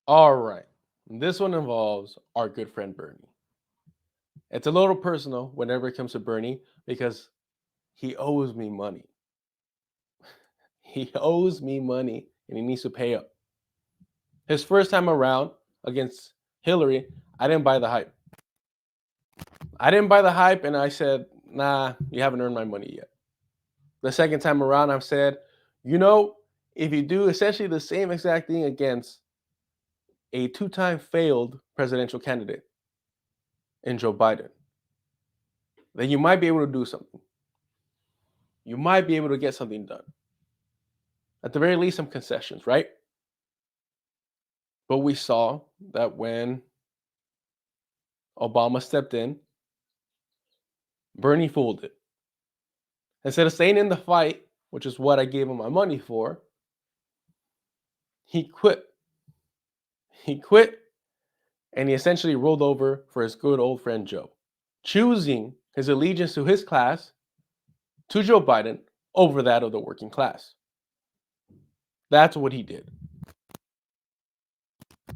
All right. This one involves our good friend Bernie. It's a little personal whenever it comes to Bernie because he owes me money. He owes me money and he needs to pay up. His first time around against Hillary, I didn't buy the hype. I didn't buy the hype and I said, nah, you haven't earned my money yet. The second time around, I've said, you know, if you do essentially the same exact thing against a two-time failed presidential candidate in Joe Biden, then you might be able to do something. You might be able to get something done. At the very least, some concessions, right? But we saw that when Obama stepped in, Bernie folded. Instead of staying in the fight, which is what I gave him my money for, he quit. He quit and he essentially rolled over for his good old friend Joe, choosing his allegiance to his class, to Joe Biden, over that of the working class. That's what he did.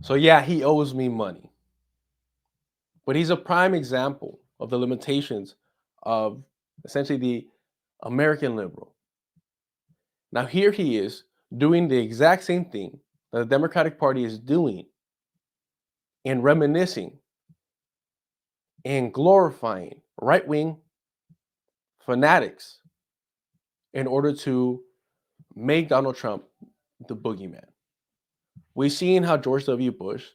So, yeah, he owes me money. But he's a prime example of the limitations of essentially the American liberal. Now, here he is doing the exact same thing that the Democratic Party is doing and reminiscing and glorifying right wing fanatics in order to make Donald Trump the boogeyman. We've seen how George W. Bush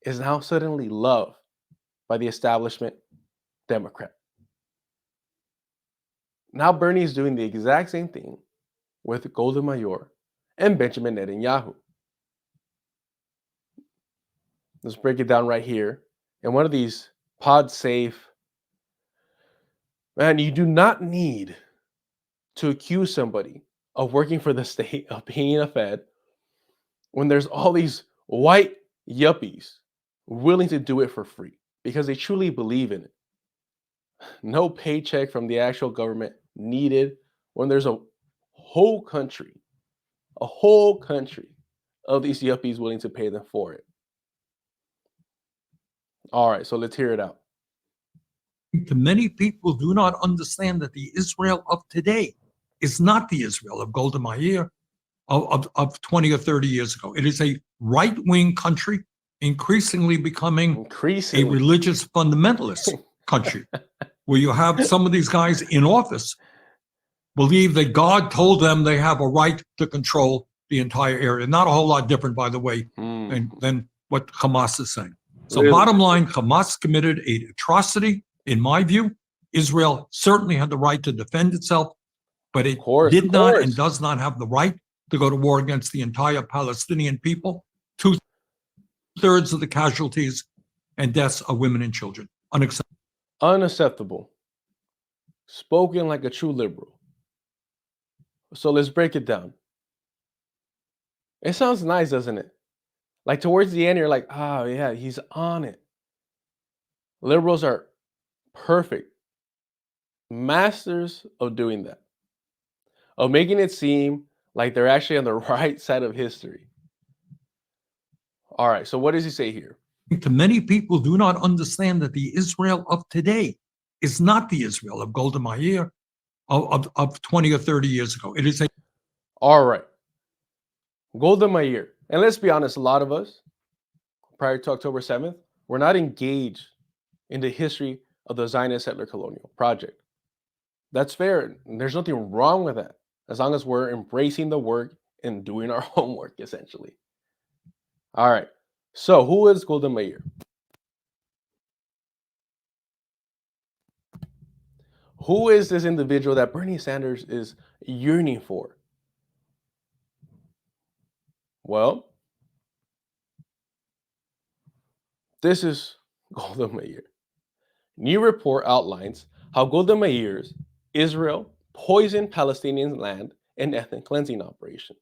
is now suddenly loved by the establishment Democrat. Now Bernie is doing the exact same thing with Golda Meir and Benjamin Netanyahu. Let's break it down right here. In one of these pod safe, man, you do not need to accuse somebody of working for the state, of being a Fed, when there's all these white yuppies willing to do it for free because they truly believe in it. No paycheck from the actual government needed when there's a whole country of these yuppies willing to pay them for it. All right, so let's hear it out. To many people do not understand that the Israel of today is not the Israel of Golda Meir of 20 or 30 years ago. It is a right-wing country increasingly becoming a religious fundamentalist country, where you have some of these guys in office believe that God told them they have a right to control the entire area. Not a whole lot different, by the way, than what Hamas is saying. So bottom line, Hamas committed an atrocity. In my view, Israel certainly had the right to defend itself, but it did not and does not have the right to go to war against the entire Palestinian people. 2/3 of the casualties and deaths are women and children. Unacceptable. Unacceptable. Spoken like a true liberal. So let's break it down. It sounds nice, doesn't it? Like towards the end, you're like, oh, yeah, he's on it. Liberals are perfect. Masters of doing that. Of making it seem like they're actually on the right side of history. All right, so what does he say here? To many people do not understand that the Israel of today is not the Israel of Golda Meir of 20 or 30 years ago. It is a... All right. Golda Meir. And let's be honest, a lot of us, prior to October 7th, were not engaged in the history of the Zionist settler colonial project. That's fair. There's nothing wrong with that, as long as we're embracing the work and doing our homework, essentially. All right. So, who is Golda Meir? Who is this individual that Bernie Sanders is yearning for? Well, this is Golda Meir. New report outlines how Golda Meir's Israel poisoned Palestinian land and ethnic cleansing operation.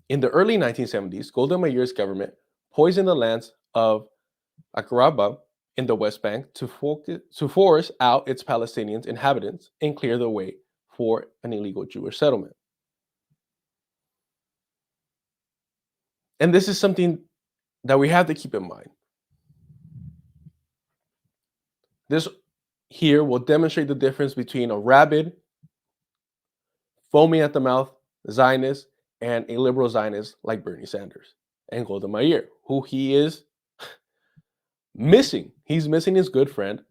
In the early 1970s, Golda Meir's government poisoned the lands of Aqaba in the West Bank to force out its Palestinian inhabitants and clear the way for an illegal Jewish settlement. And this is something that we have to keep in mind. This here will demonstrate the difference between a rabid, foaming at the mouth Zionist and a liberal Zionist like Bernie Sanders and Golda Meir, who he is missing. He's missing his good friend,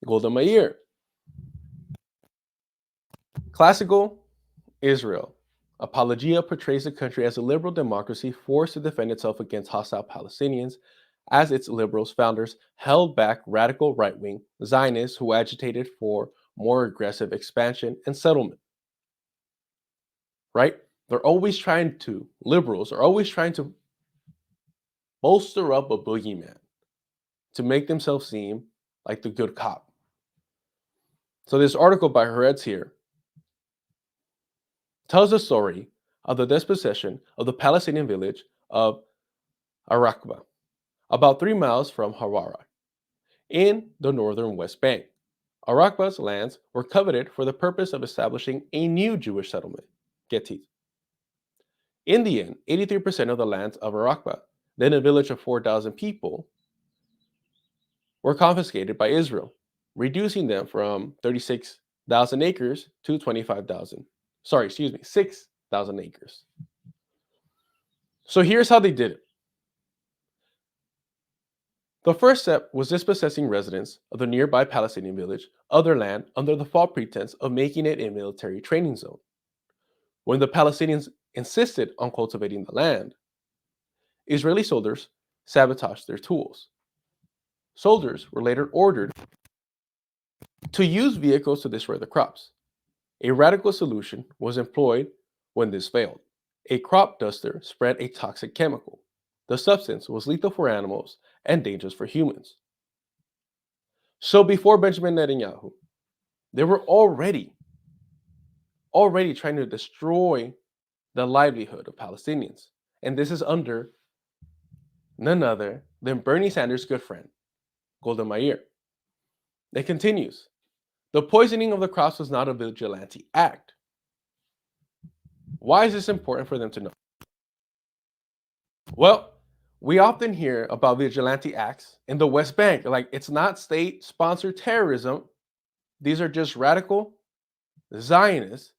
Golda Meir. Classical Israel. Apologia portrays the country as a liberal democracy forced to defend itself against hostile Palestinians, as its liberals founders held back radical right-wing Zionists who agitated for more aggressive expansion and settlement. Right? Liberals are always trying to bolster up a boogeyman to make themselves seem like the good cop. So this article by Haaretz here tells the story of the dispossession of the Palestinian village of Arakba, about 3 miles from Hawara, in the northern West Bank. Arakba's lands were coveted for the purpose of establishing a new Jewish settlement, Getit. In the end, 83% of the lands of Arakba, then a village of 4,000 people, were confiscated by Israel, reducing them from 36,000 acres to 6,000 acres. So here's how they did it. The first step was dispossessing residents of the nearby Palestinian village of their land under the false pretense of making it a military training zone. When the Palestinians insisted on cultivating the land, Israeli soldiers sabotaged their tools. Soldiers were later ordered to use vehicles to destroy the crops. A radical solution was employed when this failed. A crop duster spread a toxic chemical. The substance was lethal for animals and dangerous for humans. So before Benjamin Netanyahu, they were already trying to destroy the livelihood of Palestinians. And this is under none other than Bernie Sanders' good friend, Golda Meir. It continues. The poisoning of the crops was not a vigilante act. Why is this important for them to know? Well, we often hear about vigilante acts in the West Bank. Like, it's not state-sponsored terrorism. These are just radical Zionists,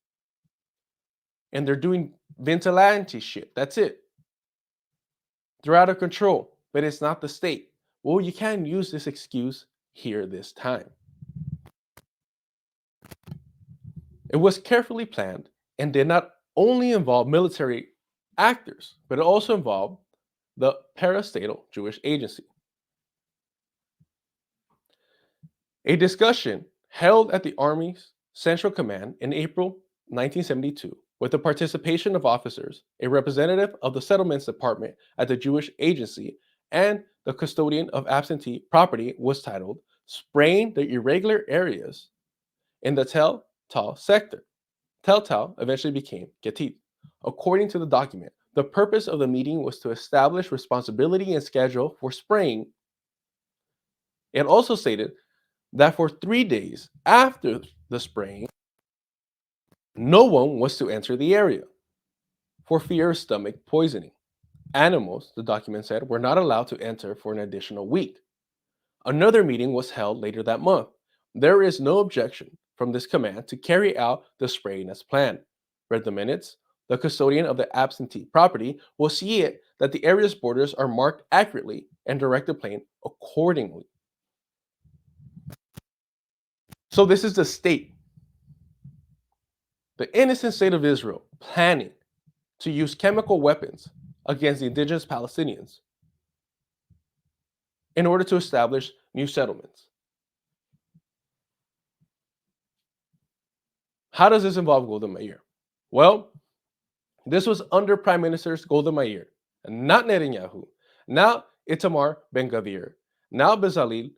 and they're doing vigilante shit. That's it. They're out of control, but it's not the state. Well, you can't use this excuse here this time. It was carefully planned and did not only involve military actors, but it also involved the parastatal Jewish Agency. A discussion held at the Army's Central Command in April 1972 with the participation of officers, a representative of the Settlements Department at the Jewish Agency, and the custodian of absentee property was titled Spraying the Irregular Areas in the Tel Tal sector. Tel Tal eventually became Getit. According to the document, the purpose of the meeting was to establish responsibility and schedule for spraying. It also stated that for 3 days after the spraying, no one was to enter the area for fear of stomach poisoning. Animals, the document said, were not allowed to enter for an additional week. Another meeting was held later that month. There is no objection from this command to carry out the spraying as planned. Read the minutes. The custodian of the absentee property will see it that the area's borders are marked accurately and direct the plane accordingly. So this is the state, the innocent state of Israel, planning to use chemical weapons against the indigenous Palestinians in order to establish new settlements. How does this involve Golda Meir? Well, this was under Prime Minister Golda Meir, not Netanyahu, now Itamar Ben-Gvir, now Bezalel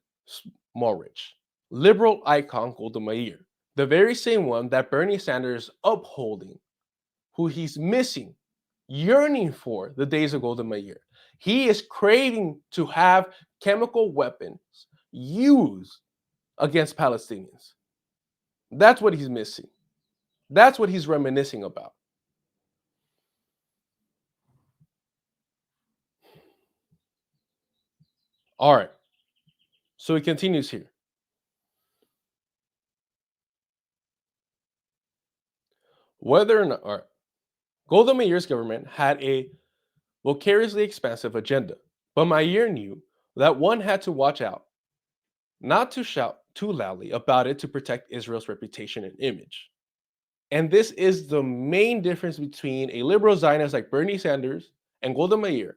Smotrich, liberal icon Golda Meir, the very same one that Bernie Sanders is upholding, who he's missing, yearning for the days of Golda Meir. He is craving to have chemical weapons used against Palestinians. That's what he's missing. That's what he's reminiscing about. All right. So it continues here. Whether or not all right, Golda Meir's government had a vicariously expansive agenda, but Meir knew that one had to watch out, not to shout too loudly about it to protect Israel's reputation and image. And this is the main difference between a liberal Zionist like Bernie Sanders and Golda Meir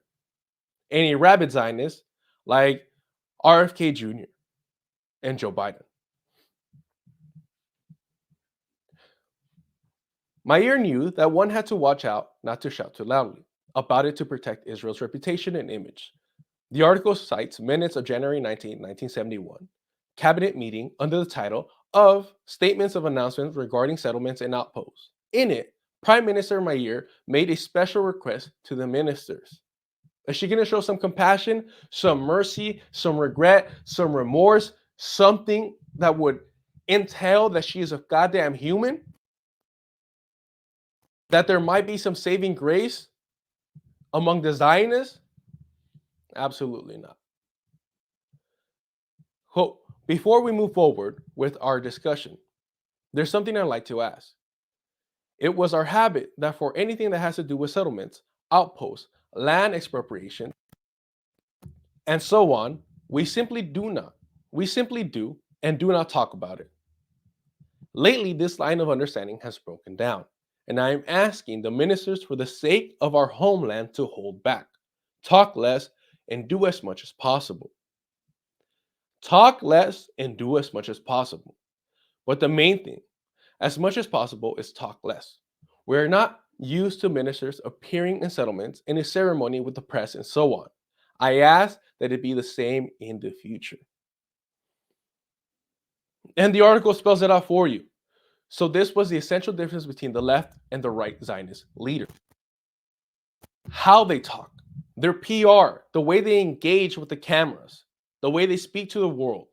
and a rabid Zionist like RFK Jr. and Joe Biden. Meir knew that one had to watch out not to shout too loudly about it to protect Israel's reputation and image. The article cites minutes of January 19, 1971, cabinet meeting under the title of Statements of Announcements Regarding Settlements and Outposts. In it, Prime Minister Meir made a special request to the ministers. Is she going to show some compassion, some mercy, some regret, some remorse, something that would entail that she is a goddamn human? That there might be some saving grace among the Zionists? Absolutely not. Before we move forward with our discussion, there's something I'd like to ask. It was our habit that for anything that has to do with settlements, outposts, land expropriation, and so on, we simply do and do not talk about it. Lately, this line of understanding has broken down, and I am asking the ministers for the sake of our homeland to hold back, talk less, and do as much as possible. Talk less and do as much as possible. But the main thing, as much as possible, is talk less. We're not used to ministers appearing in settlements in a ceremony with the press and so on. I ask that it be the same in the future. And the article spells it out for you. So this was the essential difference between the left and the right Zionist leader. How they talk, their PR, the way they engage with the cameras, the way they speak to the world.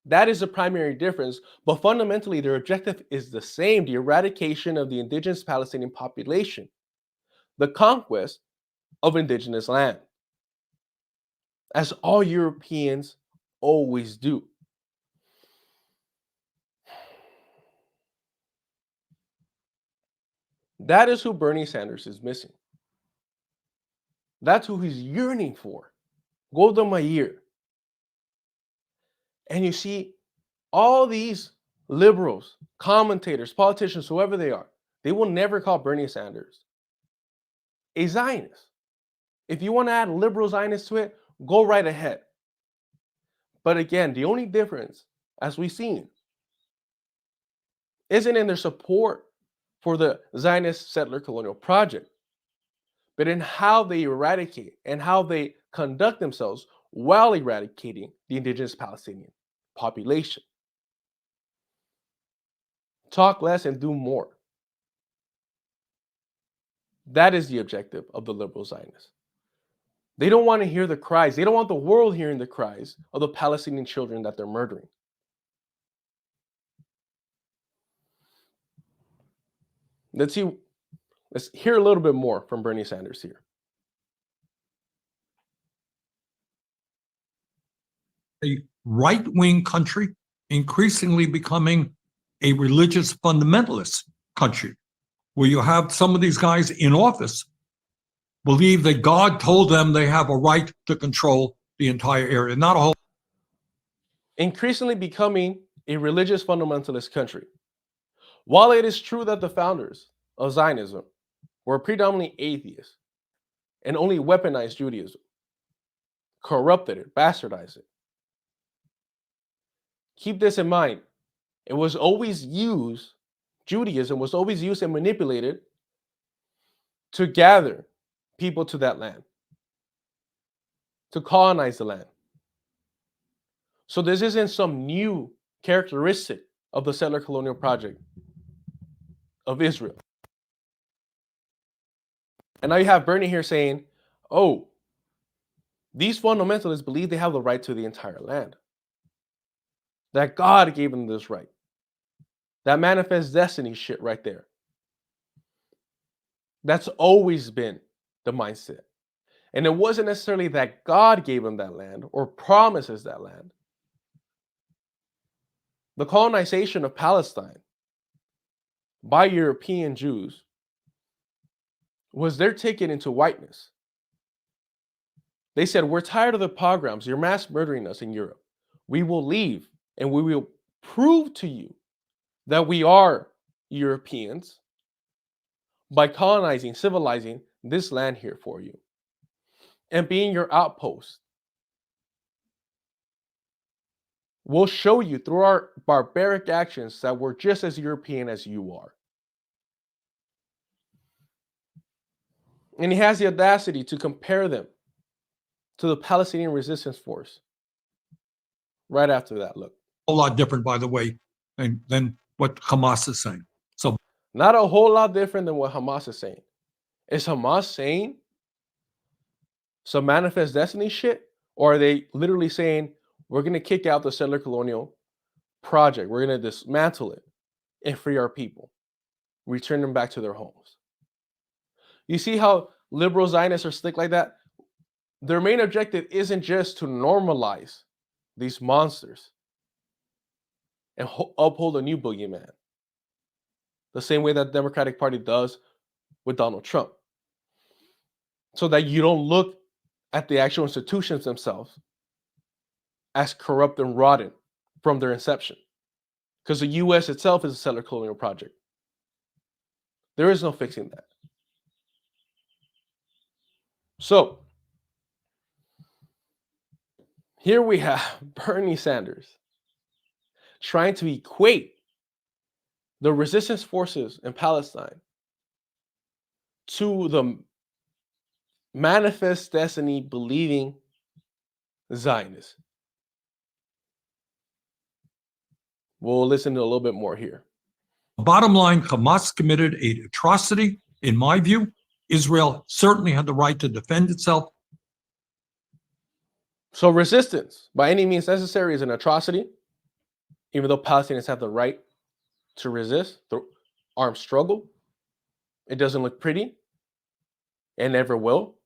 That is the primary difference, but fundamentally their objective is the same, the eradication of the indigenous Palestinian population, the conquest of indigenous land, as all Europeans always do. That is who Bernie Sanders is missing. That's who he's yearning for, Golda Meir. And you see, all these liberals, commentators, politicians, whoever they are, they will never call Bernie Sanders a Zionist. If you want to add liberal Zionists to it, go right ahead. But again, the only difference, as we've seen, isn't in their support for the Zionist settler colonial project, but in how they eradicate and how they conduct themselves while eradicating the indigenous Palestinian population. Talk less and do more. That is the objective of the liberal Zionists. They don't want to hear the cries. They don't want the world hearing the cries of the Palestinian children that they're murdering. Let's hear a little bit more from Bernie Sanders here. A right-wing country increasingly becoming a religious fundamentalist country, where you have some of these guys in office believe that God told them they have a right to control the entire area, not a whole. Increasingly becoming a religious fundamentalist country. While it is true that the founders of Zionism were predominantly atheists and only weaponized Judaism, corrupted it, bastardized it. Keep this in mind. It was always used, Judaism was always used and manipulated to gather people to that land, to colonize the land. So this isn't some new characteristic of the settler colonial project of Israel. And now you have Bernie here saying, oh, these fundamentalists believe they have the right to the entire land. That God gave them this right. That manifest destiny shit right there. That's always been the mindset. And it wasn't necessarily that God gave them that land or promises that land. The colonization of Palestine by European Jews was their ticket into whiteness. They said, we're tired of the pogroms. You're mass murdering us in Europe. We will leave and we will prove to you that we are Europeans by colonizing, civilizing this land here for you and being your outpost. We'll show you through our barbaric actions that we're just as European as you are. And he has the audacity to compare them to the Palestinian Resistance Force. Right after that, look. A lot different, by the way, than what Hamas is saying. So not a whole lot different than what Hamas is saying. Is Hamas saying some manifest destiny shit? Or are they literally saying, we're going to kick out the settler colonial project. We're going to dismantle it and free our people. Return them back to their homes. You see how liberal Zionists are slick like that? Their main objective isn't just to normalize these monsters and uphold a new boogeyman, the same way that the Democratic Party does with Donald Trump, so that you don't look at the actual institutions themselves as corrupt and rotten from their inception, because the U.S. itself is a settler colonial project. There is no fixing that. So here we have Bernie Sanders trying to equate the resistance forces in Palestine to the manifest destiny believing Zionists. We'll listen to a little bit more here. bottom line, Hamas committed an atrocity. In my view, Israel certainly had the right to defend itself. So resistance, by any means necessary, is an atrocity, even though Palestinians have the right to resist the armed struggle. It doesn't look pretty and never will.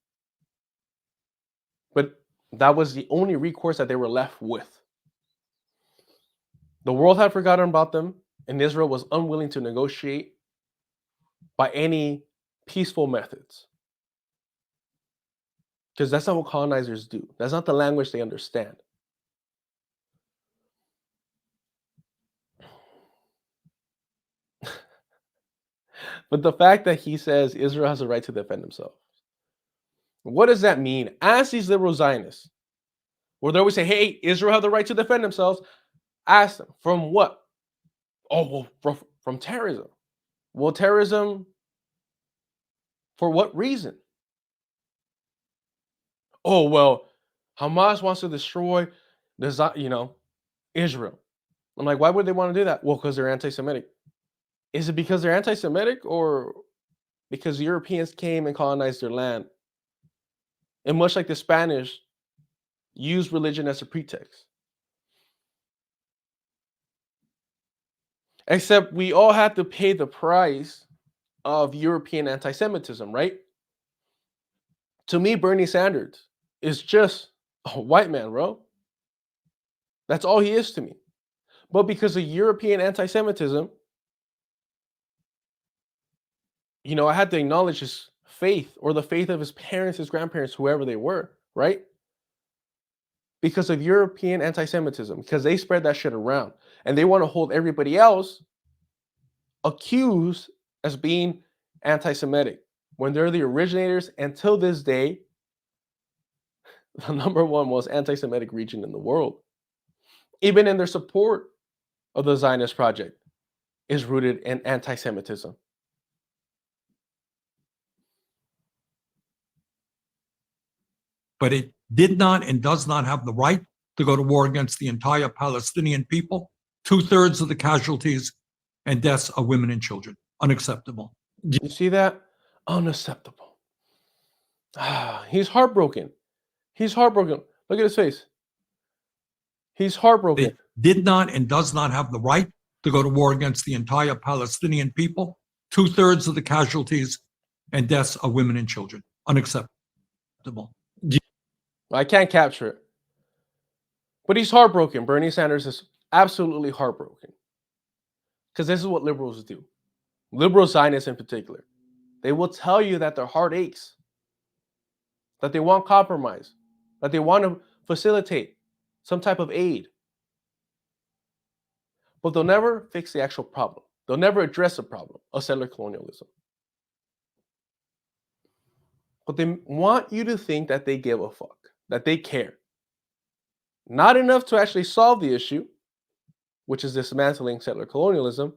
But that was the only recourse that they were left with. The world had forgotten about them, and Israel was unwilling to negotiate by any peaceful methods. Because that's not what colonizers do. That's not the language they understand. But the fact that he says Israel has a right to defend themselves, what does that mean? Ask these liberal Zionists, where they always say, hey, Israel have the right to defend themselves. Ask them, from what? Oh, well, from terrorism. Well, terrorism, for what reason? Oh, well, Hamas wants to destroy Israel. I'm like, why would they want to do that? Well, because they're anti-Semitic. Is it because they're anti-Semitic or because Europeans came and colonized their land? And much like the Spanish, used religion as a pretext. Except we all had to pay the price of European anti-Semitism, right? To me, Bernie Sanders is just a white man, bro. That's all he is to me. But because of European anti-Semitism, I had to acknowledge his faith, or the faith of his parents, his grandparents, whoever they were, right? Because of European anti-Semitism, because they spread that shit around. And they want to hold everybody else accused as being anti-Semitic when they're the originators. Until this day, the number one most anti-Semitic region in the world, even in their support of the Zionist project, is rooted in anti-Semitism. But it did not and does not have the right to go to war against the entire Palestinian people. 2/3 of the casualties and deaths are women and children. Unacceptable. You see that? Unacceptable. He's heartbroken. He's heartbroken. Look at his face. He's heartbroken. It did not and does not have the right to go to war against the entire Palestinian people. 2/3 of the casualties and deaths are women and children. Unacceptable. I can't capture it. But he's heartbroken. Bernie Sanders is absolutely heartbroken. Because this is what liberals do. Liberal Zionists in particular. They will tell you that their heart aches, that they want compromise, that they want to facilitate some type of aid. But they'll never fix the actual problem. They'll never address the problem of settler colonialism. But they want you to think that they give a fuck, that they care. Not enough to actually solve the issue, which is dismantling settler colonialism,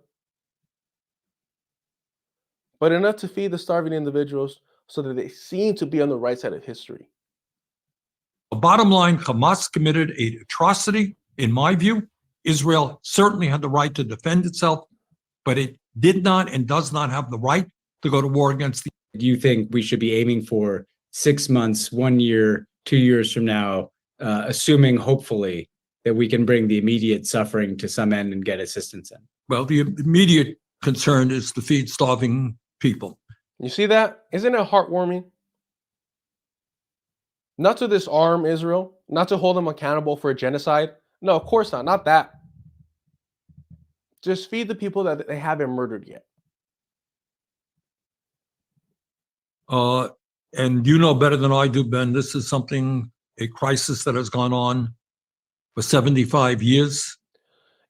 but enough to feed the starving individuals so that they seem to be on the right side of history. Bottom line, Hamas committed an atrocity, in my view. Israel certainly had the right to defend itself, but it did not and does not have the right to go to war against the. Do you think we should be aiming for 6 months, 1 year, 2 years from now, assuming hopefully that we can bring the immediate suffering to some end and get assistance in? Well, the immediate concern is to feed starving people. You see that? Isn't it heartwarming? Not to disarm Israel, not to hold them accountable for a genocide. No, of course not. Not that. Just feed the people that they haven't murdered yet. And you know better than I do, Ben, this is a crisis that has gone on for 75 years.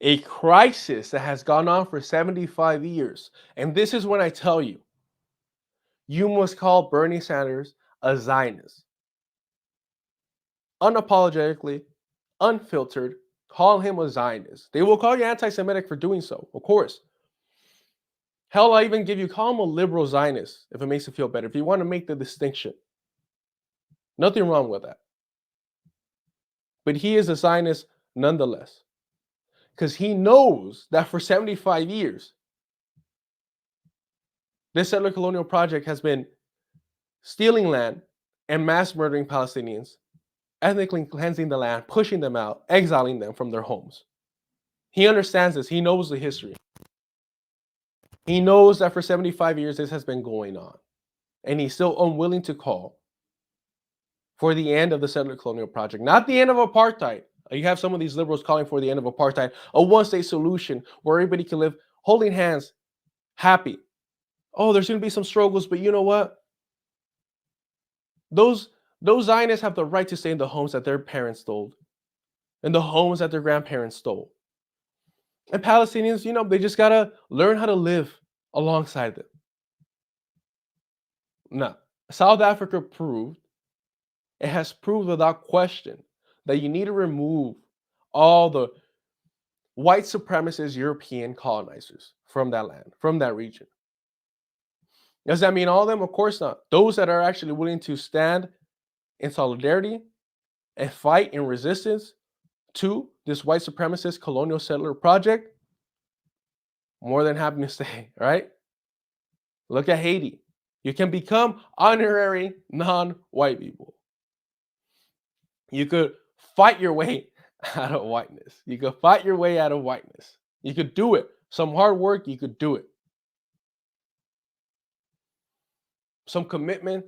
A crisis that has gone on for 75 years. And this is when I tell you, you must call Bernie Sanders a Zionist. Unapologetically, unfiltered, call him a Zionist. They will call you anti-Semitic for doing so, of course. Hell, I even call him a liberal Zionist if it makes you feel better. If you want to make the distinction. Nothing wrong with that. But he is a Zionist nonetheless. Because he knows that for 75 years, this settler colonial project has been stealing land and mass murdering Palestinians, ethnically cleansing the land, pushing them out, exiling them from their homes. He understands this. He knows the history. He knows that for 75 years this has been going on. And he's still unwilling to call for the end of the settler colonial project. Not the end of apartheid. You have some of these liberals calling for the end of apartheid, a one-state solution where everybody can live holding hands, happy. Oh, there's going to be some struggles, but you know what? Those Zionists have the right to stay in the homes that their parents stole, in the homes that their grandparents stole. And Palestinians, they just got to learn how to live alongside them. Now, South Africa has proved without question that you need to remove all the white supremacist European colonizers from that land, from that region. Does that mean all of them? Of course not. Those that are actually willing to stand in solidarity and fight in resistance to this white supremacist colonial settler project, more than happy to stay, right? Look at Haiti. You can become honorary non-white people. You could fight your way out of whiteness. You could fight your way out of whiteness. You could do it. Some hard work, you could do it. Some commitment,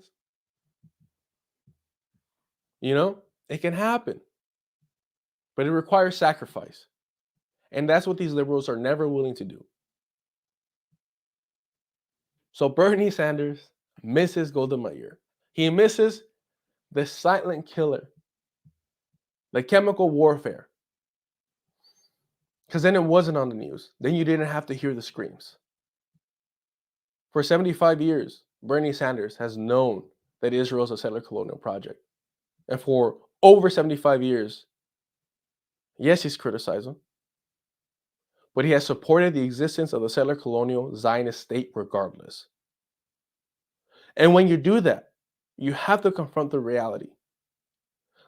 it can happen. But it requires sacrifice. And that's what these liberals are never willing to do. So Bernie Sanders misses Golda Meir. He misses the silent killer, the chemical warfare. Because then it wasn't on the news. Then you didn't have to hear the screams. For 75 years, Bernie Sanders has known that Israel is a settler colonial project. And for over 75 years, yes, he's criticized them, but he has supported the existence of the settler colonial Zionist state regardless. And when you do that, you have to confront the reality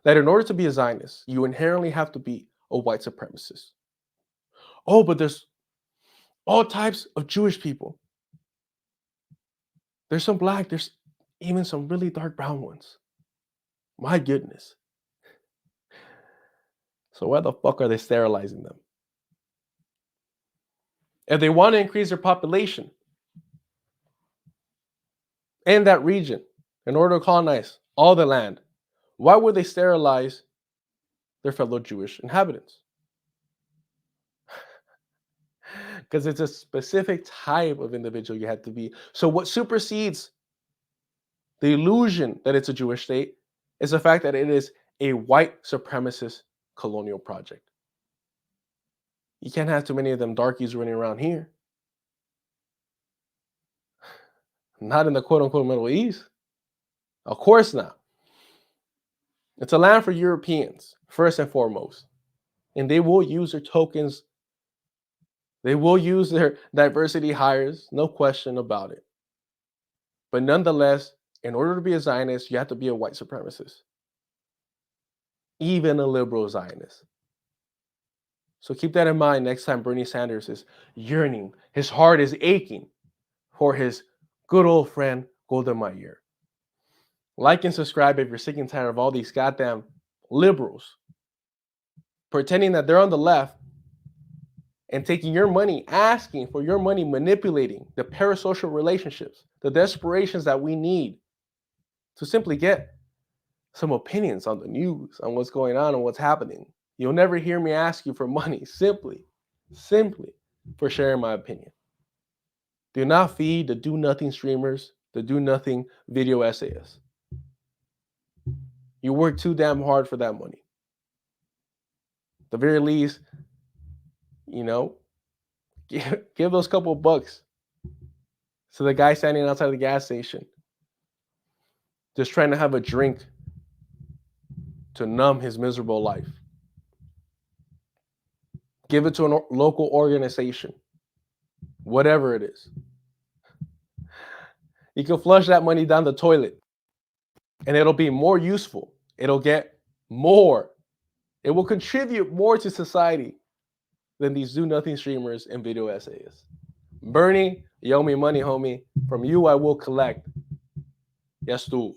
that in order to be a Zionist, you inherently have to be a white supremacist. Oh, but there's all types of Jewish people. There's some black, there's even some really dark brown ones. My goodness. So why the fuck are they sterilizing them? If they want to increase their population in that region, in order to colonize all the land, why would they sterilize their fellow Jewish inhabitants? Because it's a specific type of individual you have to be. So what supersedes the illusion that it's a Jewish state is the fact that it is a white supremacist colonial project. You can't have too many of them darkies running around here. Not in the quote-unquote Middle East. Of course not. It's a land for Europeans, first and foremost. And they will use their tokens. They will use their diversity hires, no question about it. But nonetheless, in order to be a Zionist, you have to be a white supremacist. Even a liberal Zionist. So keep that in mind next time Bernie Sanders is yearning. His heart is aching for his good old friend Golda Meir. Like and subscribe if you're sick and tired of all these goddamn liberals pretending that they're on the left and taking your money, asking for your money, manipulating the parasocial relationships, the desperations that we need to simply get some opinions on the news, on what's going on and what's happening. You'll never hear me ask you for money, simply for sharing my opinion. Do not feed the do-nothing streamers, the do-nothing video essayists. You work too damn hard for that money. At the very least, give those couple bucks to the guy standing outside the gas station, just trying to have a drink to numb his miserable life. Give it to a local organization, whatever it is. You can flush that money down the toilet and it'll be more useful. It'll get more. It will contribute more to society than these do-nothing streamers and video essayists. Bernie, you owe me money, homie. From you, I will collect. Yes, tú.